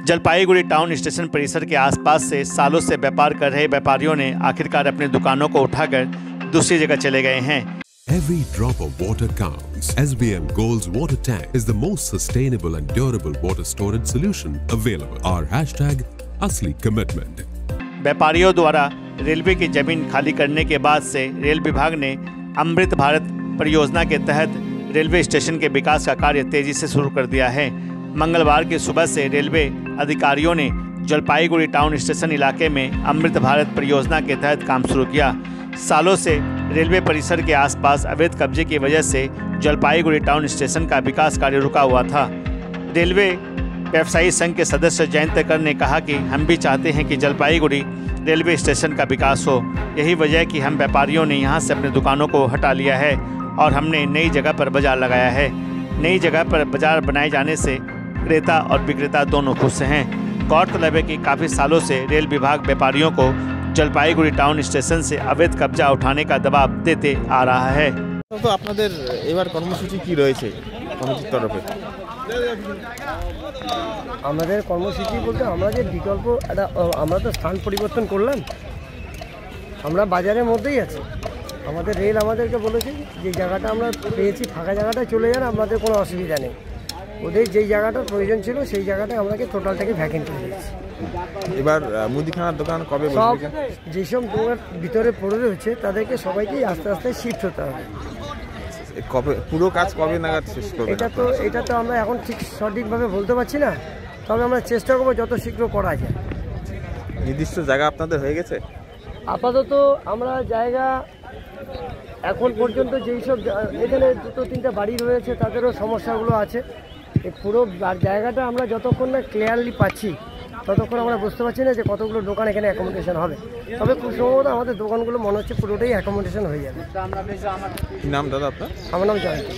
Jalpaiguri town station परिसर के आसपास से सालों से व्यापार कर रहे व्यापारियों ने आखिरकार अपनी दुकानों को उठाकर दूसरी जगह चले गए हैं। Every drop of water counts. SBM Gold's water tank is the most sustainable and durable water storage solution available. Our hashtag असली commitment. व्यापारियों द्वारा रेलवे की जमीन खाली करने के बाद से रेल विभाग ने अमृत भारत परियोजना के तहत रेलवे स्टेशन के विकास का कार्य तेजी से शुरू कर दिया है। मंगलवार की सुबह से रेलवे अधिकारियों ने जलपाईगुड़ी टाउन स्टेशन इलाके में अमृत भारत परियोजना के तहत काम शुरू किया। सालों से रेलवे परिसर के आसपास अवैध कब्जे की वजह से जलपाईगुड़ी टाउन स्टेशन का विकास कार्य रुका हुआ था। रेलवे व्यवसायी संघ के सदस्य जयंत कर ने कहा कि हम भी चाहते हैं कि जलपाईगुड़ी रेलवे स्टेशन का विकास हो। यही वजह है कि हम व्यापारियों ने यहां से अपनी दुकानों को हटा लिया है और हमने नई जगह पर बाजार लगाया है। नई जगह पर बाजार बनाए जाने से क्रेता और विक्रेता दोनों खुश हैं। गौरतलब है कि काफ़ी सालों से रेल विभाग व्यापारियों को जलपाईगुड़ी टाउन स्टेशन से अवैध कब्जा उठाने का दबाव देते आ रहा है। तो আপনাদের এবার কর্মসূচি কি রয়েছে কমিটির তরফে? আমাদের কর্মসূচি বলতে আমরা যে বিকল্প আমরা তো স্থান পরিবর্তন করলাম, আমরা বাজারের মধ্যেই আছি। আমাদের রেল আমাদেরকে বলেছে যে জায়গাটা আমরা পেয়েছি ফাঁকা জায়গাটা চলে যান, আমাদের কোনো অসুবিধা নেই। ওদের যেই জায়গাটার প্রয়োজন ছিল সেই জায়গাটা আমাকে টোটালটাকে ভ্যাকেন্ট করে দিয়েছি। এবার মুদিখানার দোকান কবে সব বসবে? যেসব দোকান ভিতরে পড়ে রয়েছে তাদেরকে সবাইকেই আস্তে আস্তে শিফট হতে হবে। কবে পুরো কাজ কবে নাগাদ শেষ করবে? এটা তো আমরা এখন ঠিক সঠিকভাবে বলতে পারছি না, তবে আমরা চেষ্টা করবো যত শীঘ্র করা যায়। নির্দিষ্ট জায়গা আপনাদের হয়ে গেছে? আপাতত আমরা জায়গা এখন পর্যন্ত যেই সব এখানে দুটো তিনটা বাড়ি রয়েছে তাদেরও সমস্যাগুলো আছে। এই পুরো জায়গাটা আমরা যতক্ষণ না ক্লিয়ারলি পাচ্ছি ততক্ষণ আমরা বুঝতে পারছি না যে কতগুলো দোকান এখানে অ্যাকোমোডেশন হবে। তবে খুব সম্ভবত আমাদের দোকানগুলো মনে হচ্ছে পুরোটাই অ্যাকোমোডেশন হয়ে যাবে। কি নাম দাদা আপনার? আমার নাম জয়ন্ত।